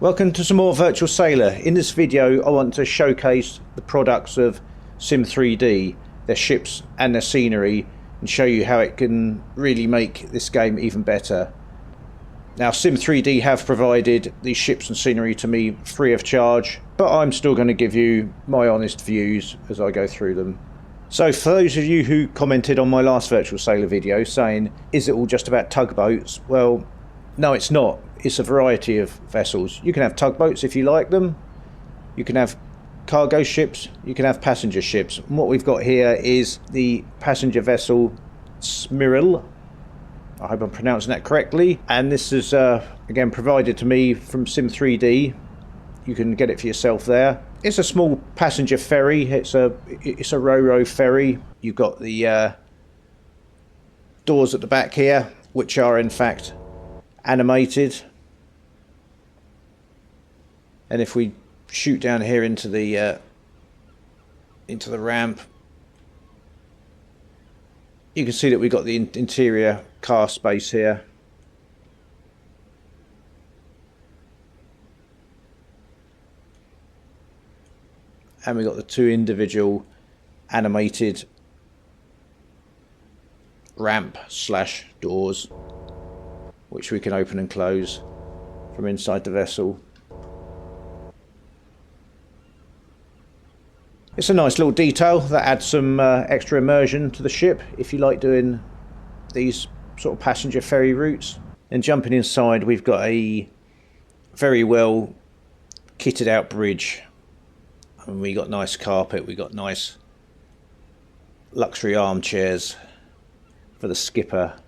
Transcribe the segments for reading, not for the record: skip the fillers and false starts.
Welcome to some more Virtual Sailor. In this video I want to showcase the products of SIM3D, their ships and their scenery, and show you how it can really make this game even better. Now SIM3D have provided these ships and scenery to me free of charge, but I'm still going to give you my honest views as I go through them. So for those of you who commented on my last Virtual Sailor video saying, is it all just about tugboats? Well, no, it's not. It's a variety of vessels. You can have tugboats if you like them. You can have cargo ships. You can have passenger ships. And what we've got here is the passenger vessel Smyril. I hope I'm pronouncing that correctly. And this is again provided to me from SIM3D. You can get it for yourself there. It's a small passenger ferry. It's a ro-ro ferry. You've got the doors at the back here, which are in fact animated. And if we shoot down here into the ramp, you can see that we've got the interior car space here. And we've got the two individual animated ramp / doors, which we can open and close from inside the vessel. It's a nice little detail that adds some extra immersion to the ship if you like doing these sort of passenger ferry routes. And jumping inside, we've got a very well kitted out bridge. And we got nice carpet, we got nice luxury armchairs for the skipper.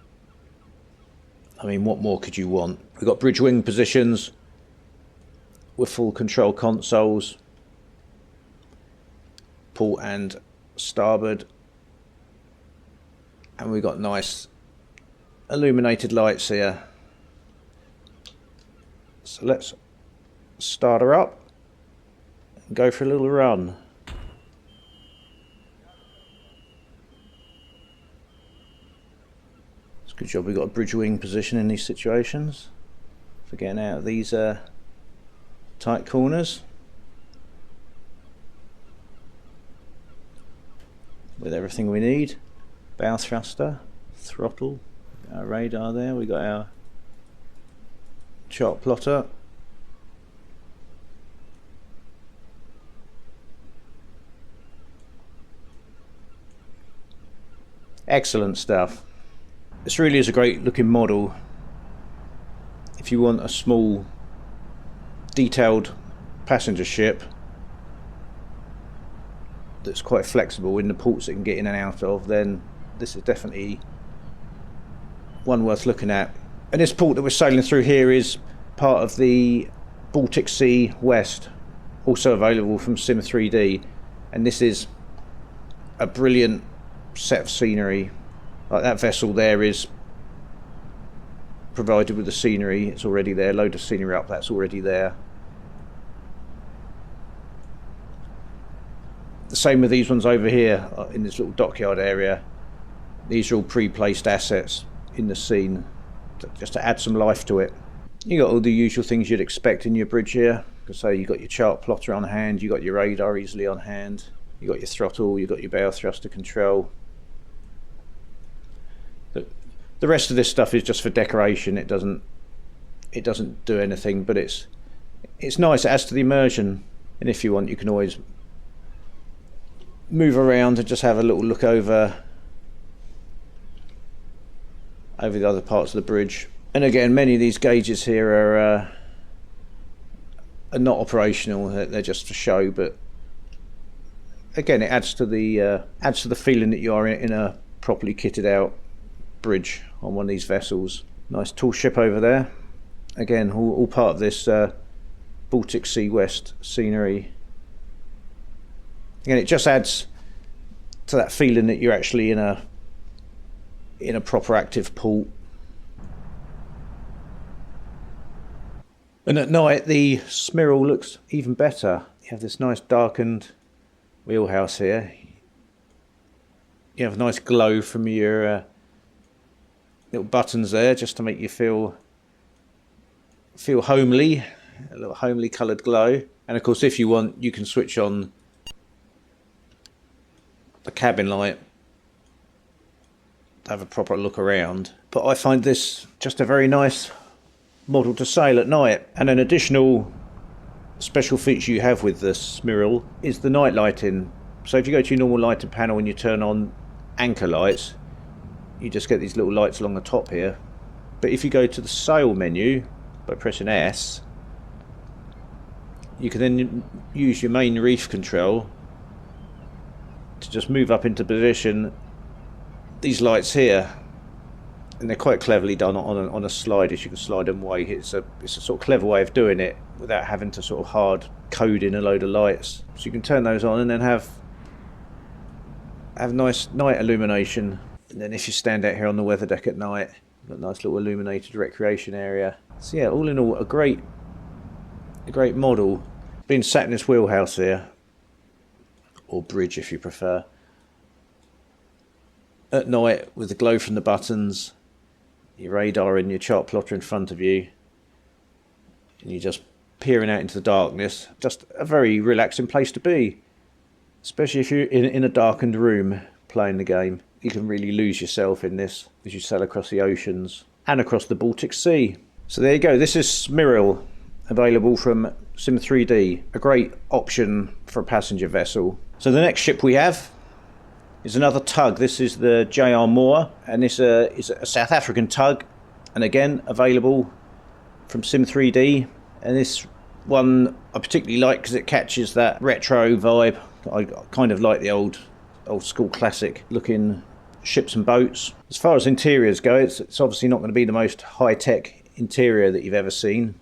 I mean, what more could you want? We've got bridge wing positions with full control consoles, port and starboard, and we've got nice illuminated lights here. So let's start her up and go for a little run. It's a good job we've got a bridge wing position in these situations for getting out of these tight corners. With everything we need, bow thruster, throttle, our radar there, we got our chart plotter, excellent stuff. This really is a great looking model. If you want a small detailed passenger ship that's quite flexible in the ports it can get in and out of, then this is definitely one worth looking at. And this port that we're sailing through here is part of the Baltic Sea West, also available from SIM3D, and this is a brilliant set of scenery. Like that vessel there is provided with the scenery, it's already there, load of scenery up, that's already there. The same with these ones over here in this little dockyard area. These are all pre-placed assets in the scene just to add some life to it. You got all the usual things you'd expect in your bridge here. So you got your chart plotter on hand, you got your radar easily on hand, you got your throttle, you got your bow thruster control. The rest of this stuff is just for decoration. It doesn't do anything, but it's nice. It adds to the immersion. And if you want, you can always move around and just have a little look over the other parts of the bridge. And again, many of these gauges here are not operational, they're just for show, but again, it adds to the feeling that you are in a properly kitted out bridge on one of these vessels. Nice tall ship over there, again all part of this Baltic Sea West scenery. Again, it just adds to that feeling that you're actually in a proper active port. And at night the Smyril looks even better. You have this nice darkened wheelhouse here. You have a nice glow from your little buttons there just to make you feel homely a little homely coloured glow. And of course, if you want, you can switch on the cabin light to have a proper look around. But I find this just a very nice model to sail at night. And an additional special feature you have with the Smyril is the night lighting. So if you go to your normal lighting panel and you turn on anchor lights, you just get these little lights along the top here. But if you go to the sail menu by pressing S, you can then use your main reef control to just move up into position these lights here, and they're quite cleverly done on a slide, as you can slide them away. It's a sort of clever way of doing it without having to sort of hard code in a load of lights. So you can turn those on and then have nice night illumination. And then if you stand out here on the weather deck at night, got a nice little illuminated recreation area. So yeah, all in all, a great model. Being sat in this wheelhouse here, or bridge if you prefer, at night with the glow from the buttons, your radar and your chart plotter in front of you, and you're just peering out into the darkness. Just a very relaxing place to be, especially if you're in a darkened room playing the game. You can really lose yourself in this as you sail across the oceans and across the Baltic Sea. So there you go, this is Smyril, available from SIM3D, a great option for a passenger vessel. So the next ship we have is another tug. This is the JR Moore, and this is a South African tug, and again available from Sim3D. And this one I particularly like because it catches that retro vibe. I kind of like the old school classic looking ships and boats. As far as interiors go, it's obviously not going to be the most high-tech interior that you've ever seen.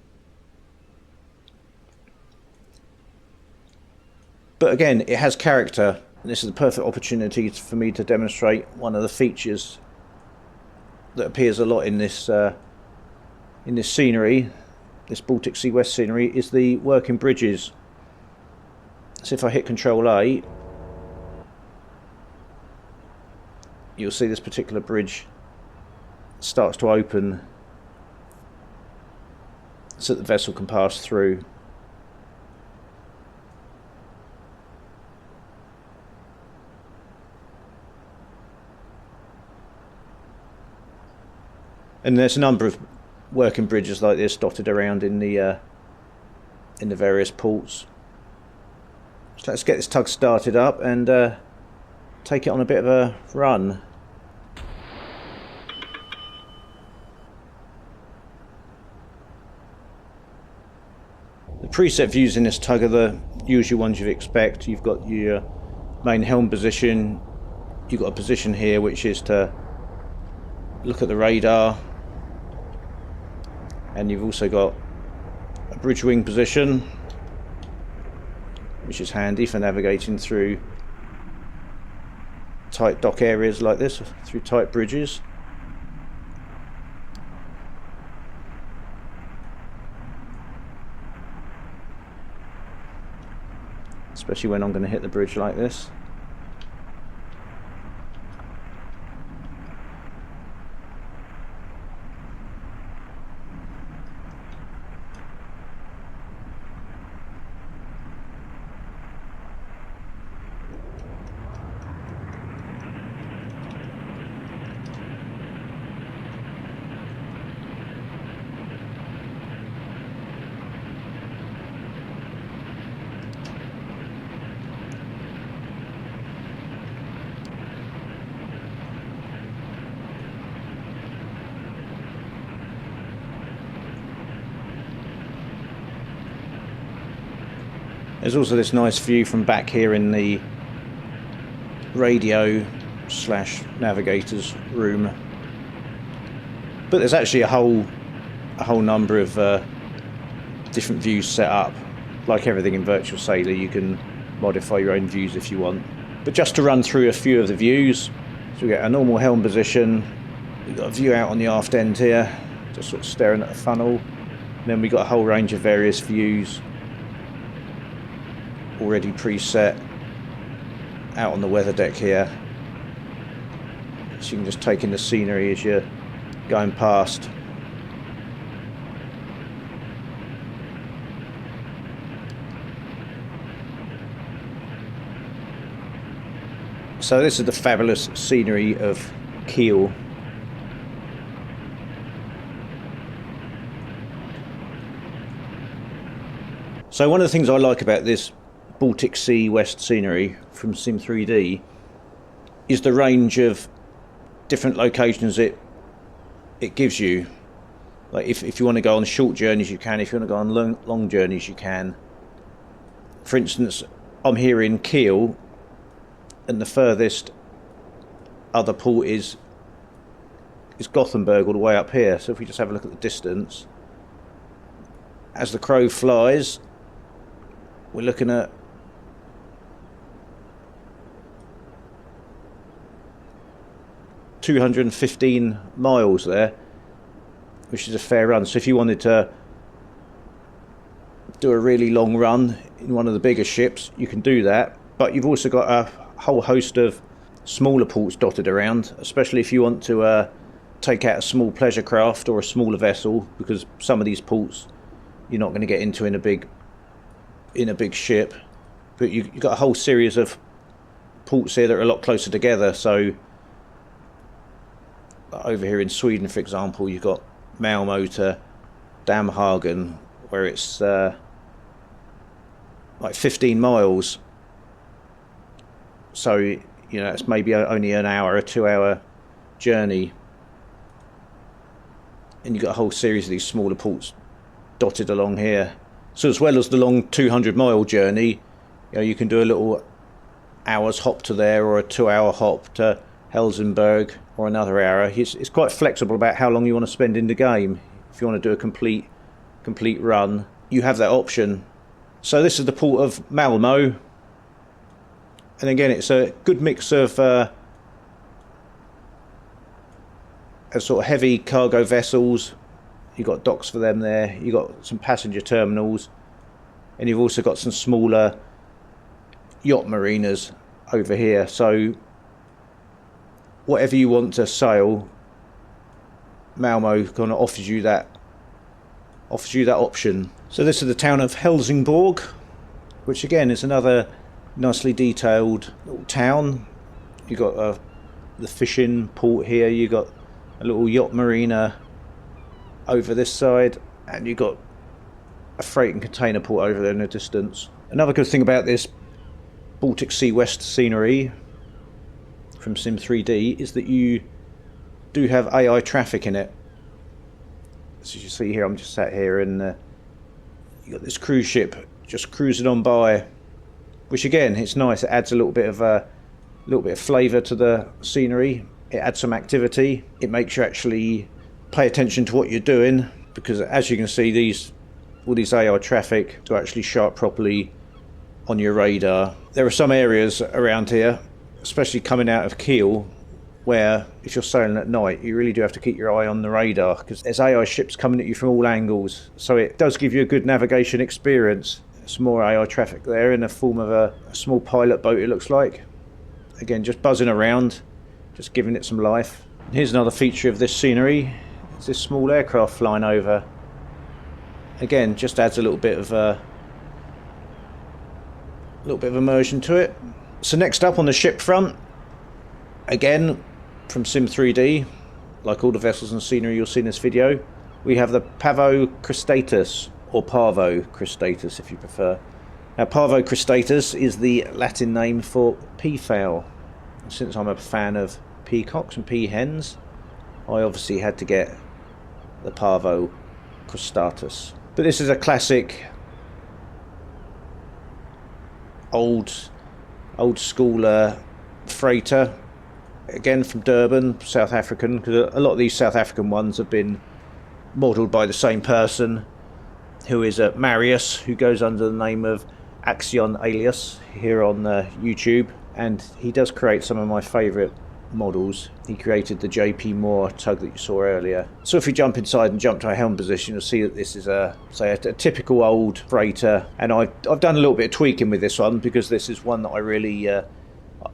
But again, it has character, and this is the perfect opportunity for me to demonstrate one of the features that appears a lot in this scenery, this Baltic Sea West scenery, is the working bridges. So if I hit Control A, you'll see this particular bridge starts to open so that the vessel can pass through. And there's a number of working bridges like this dotted around in the various ports. So let's get this tug started up and take it on a bit of a run. The preset views in this tug are the usual ones you'd expect. You've got your main helm position, you've got a position here which is to look at the radar, and you've also got a bridge wing position, which is handy for navigating through tight dock areas like this, through tight bridges. Especially when I'm going to hit the bridge like this. There's also this nice view from back here in the radio / navigator's room. But there's actually a whole number of different views set up. Like everything in Virtual Sailor, you can modify your own views if you want. But just to run through a few of the views, so we get a normal helm position, we've got a view out on the aft end here, just sort of staring at the funnel. And then we've got a whole range of various views already preset out on the weather deck here, so you can just take in the scenery as you're going past. So this is the fabulous scenery of Kiel. So one of the things I like about this Baltic Sea West scenery from SIM3D is the range of different locations it gives you. Like if you want to go on short journeys you can, if you want to go on long journeys you can. For instance, I'm here in Kiel and the furthest other port is Gothenburg all the way up here. So if we just have a look at the distance, as the crow flies, we're looking at ...215 miles there, which is a fair run. So if you wanted to do a really long run in one of the bigger ships, you can do that. But you've also got a whole host of smaller ports dotted around, especially if you want to take out a small pleasure craft or a smaller vessel, because some of these ports you're not going to get into in a big ship. But you've got a whole series of ports here that are a lot closer together. So over here in Sweden, for example, you've got Malmo to Damhagen, where it's like 15 miles. So, you know, it's maybe only an hour, a 2-hour journey. And you've got a whole series of these smaller ports dotted along here. So as well as the long 200-mile journey, you know, you can do a little hour's hop to there, or a 2-hour hop to Helsingborg, or another hour. It's quite flexible about how long you want to spend in the game. If you want to do a complete run, you have that option. So this is the port of Malmo, and again it's a good mix of a sort of heavy cargo vessels. You've got docks for them there, you've got some passenger terminals, and you've also got some smaller yacht marinas over here. So whatever you want to sail, Malmo kind of offers you that option. So this is the town of Helsingborg, which again is another nicely detailed little town. You've got the fishing port here, you've got a little yacht marina over this side, and you've got a freight and container port over there in the distance. Another good thing about this Baltic Sea West scenery from SIM3D is that you do have AI traffic in it. As you see here, I'm just sat here and you got this cruise ship just cruising on by, which again, it's nice. It adds a little bit of flavour to the scenery. It adds some activity. It makes you actually pay attention to what you're doing, because as you can see, all these AI traffic to actually show up properly on your radar. There are some areas around here, especially coming out of Kiel, where if you're sailing at night you really do have to keep your eye on the radar, because there's AI ships coming at you from all angles. So it does give you a good navigation experience. Some more AI traffic there in the form of a small pilot boat, it looks like. Again, just buzzing around, just giving it some life. And here's another feature of this scenery. It's this small aircraft flying over. Again, just adds a little bit of immersion to it. So next up on the ship front, again from SIM3D, like all the vessels and scenery you'll see in this video, we have the Pavo Cristatus, or Pavo Cristatus if you prefer. Now Pavo Cristatus is the Latin name for peafowl. Since I'm a fan of peacocks and peahens, I obviously had to get the Pavo Cristatus. But this is a classic old school freighter, again from Durban, South African, because a lot of these South African ones have been modelled by the same person, who is Marius, who goes under the name of Axion Alias here on YouTube, and he does create some of my favourite models. He created the JP Moore tug that you saw earlier. So if we jump inside and jump to our helm position, you'll see that this is a typical old freighter, and I've done a little bit of tweaking with this one, because this is one that I really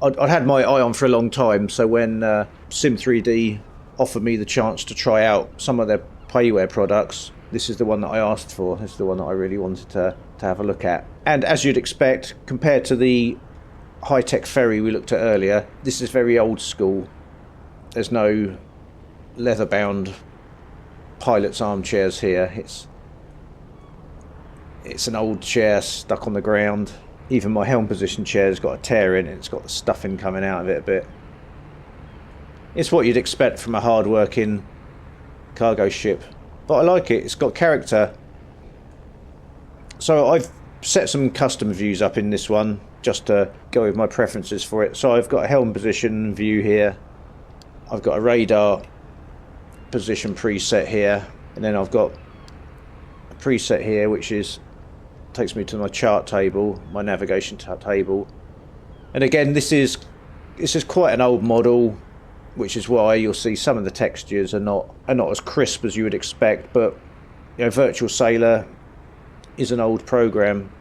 I'd had my eye on for a long time. So when SIM3D offered me the chance to try out some of their payware products, this is the one that I asked for. This is the one that I really wanted to have a look at. And as you'd expect, compared to the high-tech ferry we looked at earlier, this is very old school. There's no leather-bound pilot's armchairs here. It's an old chair stuck on the ground. Even my helm position chair's got a tear in it. It's got the stuffing coming out of it a bit. It's what you'd expect from a hard-working cargo ship. But I like it. It's got character. So I've set some custom views up in this one, just to go with my preferences for it. So I've got a helm position view here. I've got a radar position preset here. And then I've got a preset here, which takes me to my chart table, my navigation table. And again, this is quite an old model, which is why you'll see some of the textures are not as crisp as you would expect. But you know, Virtual Sailor is an old program,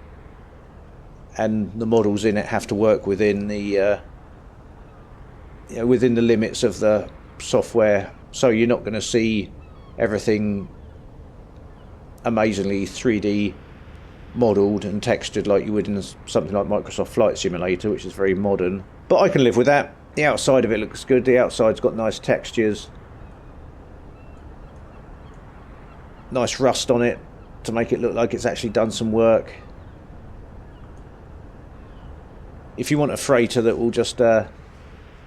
and the models in it have to work within the within the limits of the software. So you're not going to see everything amazingly 3D modelled and textured like you would in something like Microsoft Flight Simulator, which is very modern. But I can live with that. The outside of it looks good. The outside's got nice textures, nice rust on it to make it look like it's actually done some work. If you want a freighter that will just get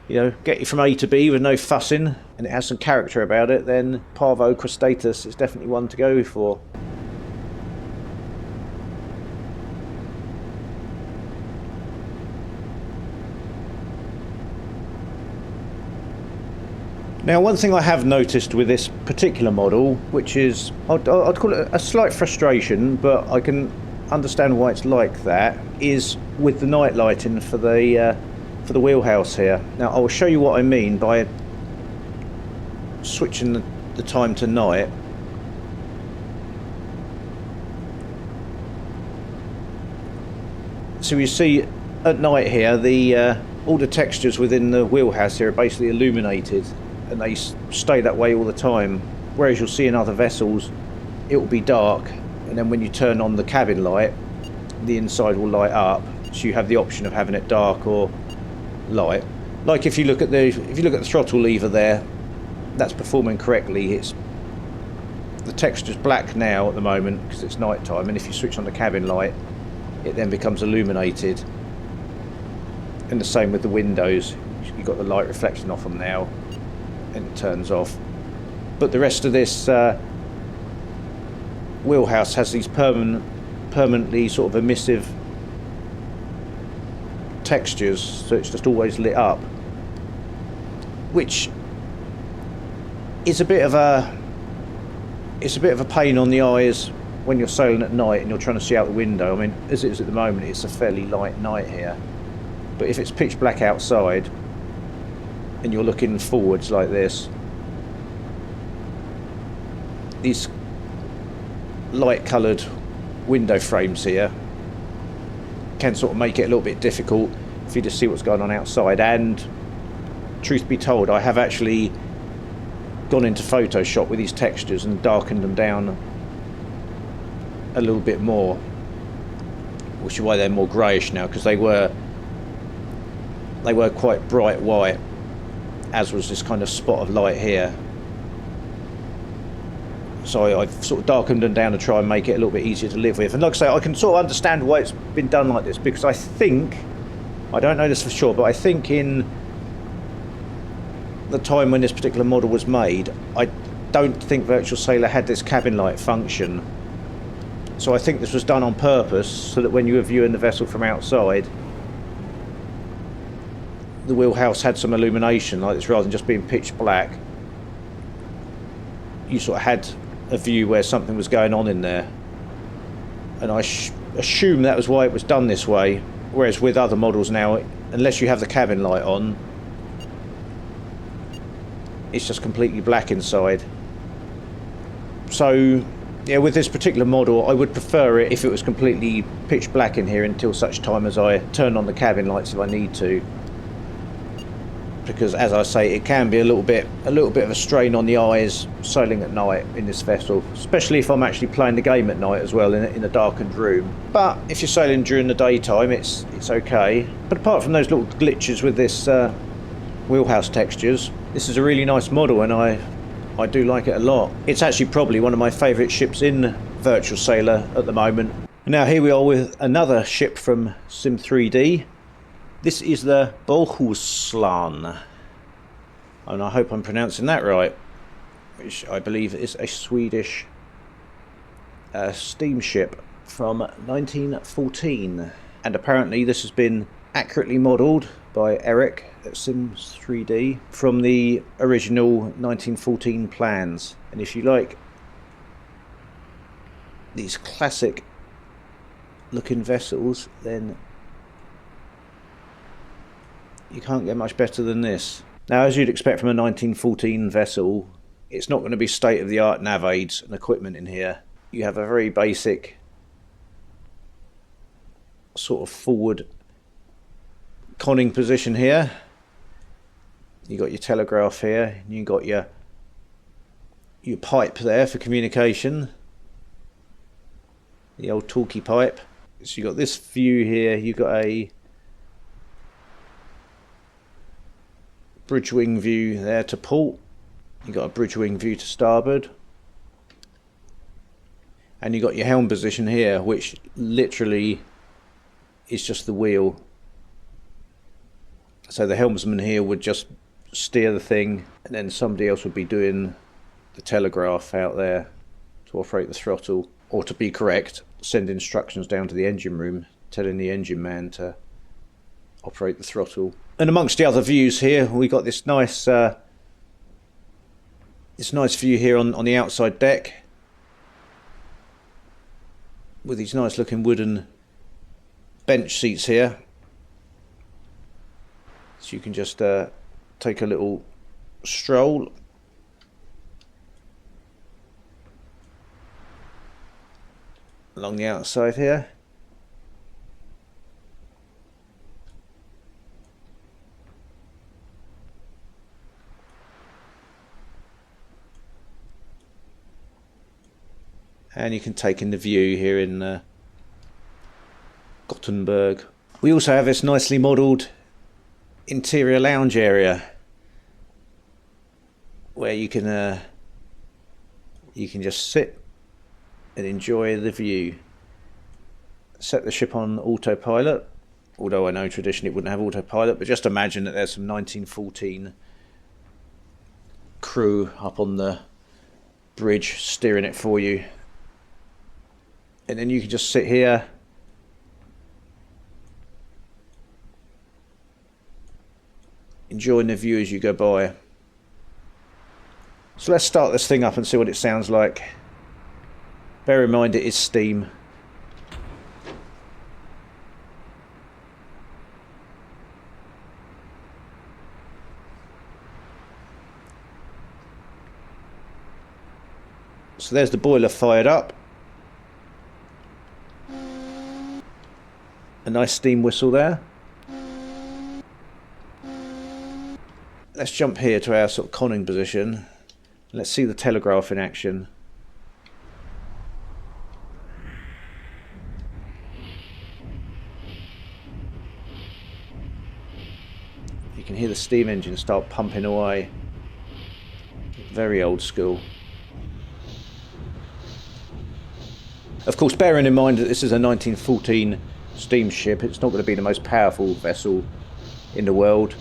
you from A to B with no fussing, and it has some character about it, then Pavo Cristatus is definitely one to go for. Now, one thing I have noticed with this particular model, which is, I'd call it a slight frustration, but I can understand why it's like that, is with the night lighting for the wheelhouse here. Now, I will show you what I mean by switching the time to night. So you see at night here, all the textures within the wheelhouse here are basically illuminated, and they stay that way all the time. Whereas you'll see in other vessels, it will be dark, and then when you turn on the cabin light, the inside will light up. So you have the option of having it dark or light. Like if you look at the throttle lever there, that's performing correctly. The texture's black now at the moment because it's night time, and if you switch on the cabin light, it then becomes illuminated. And the same with the windows. You've got the light reflecting off them now, and it turns off. But the rest of this wheelhouse has these permanently sort of emissive textures, so it's just always lit up, which is a bit of a pain on the eyes when you're sailing at night and you're trying to see out the window. I mean, as it is at the moment, it's a fairly light night here, but if it's pitch black outside and you're looking forwards like this, these light coloured window frames here can sort of make it a little bit difficult if you just see what's going on outside. And truth be told, I have actually gone into Photoshop with these textures and darkened them down a little bit more, which is why they're more greyish now, because they were quite bright white, as was this kind of spot of light here. So I've sort of darkened them down to try and make it a little bit easier to live with. And like I say, I can sort of understand why it's been done like this, because I don't know this for sure, but I think in the time when this particular model was made, I don't think Virtual Sailor had this cabin light function. So I think this was done on purpose, so that when you were viewing the vessel from outside, the wheelhouse had some illumination like this, rather than just being pitch black. You sort of had a view where something was going on in there, and I assume that was why it was done this way. Whereas with other models now, unless you have the cabin light on, it's just completely black inside. So yeah, with this particular model, I would prefer it if it was completely pitch black in here until such time as I turn on the cabin lights if I need to. because, as I say, it can be a little bit of a strain on the eyes sailing at night in this vessel, especially if I'm actually playing the game at night as well in a darkened room. But if you're sailing during the daytime, it's okay. But apart from those little glitches with this wheelhouse textures, this is a really nice model, and I do like it a lot. It's actually probably one of my favourite ships in Virtual Sailor at the moment. And now here we are with another ship from SIM3D. This is the Bohuslän, and I hope I'm pronouncing that right, which I believe is a Swedish steamship from 1914. And apparently this has been accurately modelled by Eric at SIM3D from the original 1914 plans. And if you like these classic looking vessels, then you can't get much better than this. Now, as you'd expect from a 1914 vessel, it's not going to be state-of-the-art nav aids and equipment in here. You have a very basic sort of forward conning position here. You got your telegraph here, and you got your pipe there for communication, the old talkie pipe. So you got this view here. You got a bridge wing view there to port. You got a bridge wing view to starboard, and you got your helm position here, which literally is just the wheel. So the helmsman here would just steer the thing, and then somebody else would be doing the telegraph out there to operate the throttle, or to be correct, send instructions down to the engine room telling the engine man to operate the throttle. And amongst the other views here, we got this nice view here on the outside deck, with these nice looking wooden bench seats here, so you can just take a little stroll along the outside here. And you can take in the view here in Gothenburg. We also have this nicely modelled interior lounge area where you can just sit and enjoy the view. Set the ship on autopilot, although I know traditionally it wouldn't have autopilot, but just imagine that there's some 1914 crew up on the bridge steering it for you. And then you can just sit here enjoying the view as you go by. So let's start this thing up and see what it sounds like. Bear in mind it is steam. So there's the boiler fired up. A nice steam whistle there. Let's jump here to our sort of conning position. Let's see the telegraph in action. You can hear the steam engine start pumping away. Very old school. Of course, bearing in mind that this is a 1914 steamship, it's not going to be the most powerful vessel in the world,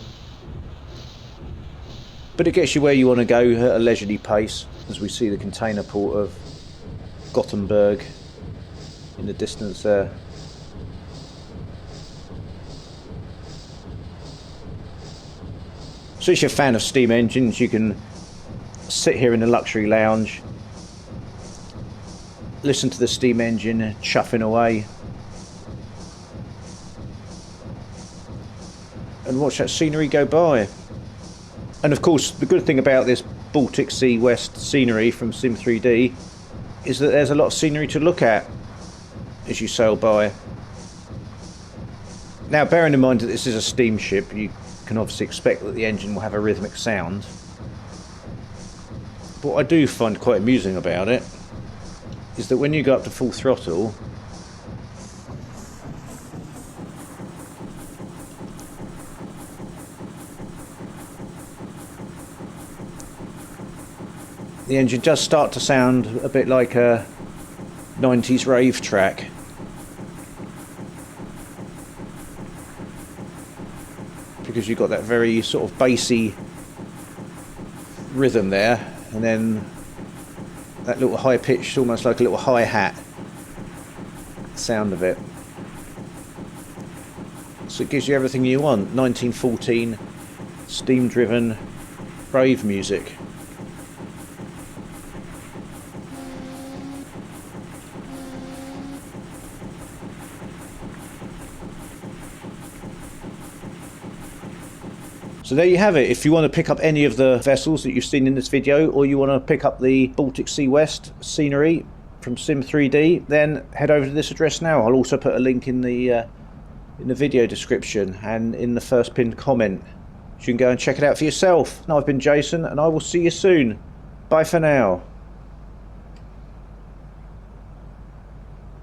but it gets you where you want to go at a leisurely pace, as we see the container port of Gothenburg in the distance there. So if you're a fan of steam engines, you can sit here in the luxury lounge, listen to the steam engine chuffing away, and watch that scenery go by. And of course, the good thing about this Baltic Sea West scenery from SIM3D is that there's a lot of scenery to look at as you sail by. Now, bearing in mind that this is a steamship, you can obviously expect that the engine will have a rhythmic sound. What I do find quite amusing about it is that when you go up to full throttle, the engine does start to sound a bit like a 90s rave track. Because you've got that very sort of bassy rhythm there, and then that little high pitched, almost like a little hi-hat sound of it. So it gives you everything you want. 1914 steam driven rave music. So there you have it. If you want to pick up any of the vessels that you've seen in this video, or you want to pick up the Baltic Sea West scenery from SIM3D, then head over to this address now. I'll also put a link in the video description and in the first pinned comment. You can go and check it out for yourself. Now, I've been Jason, and I will see you soon. Bye for now.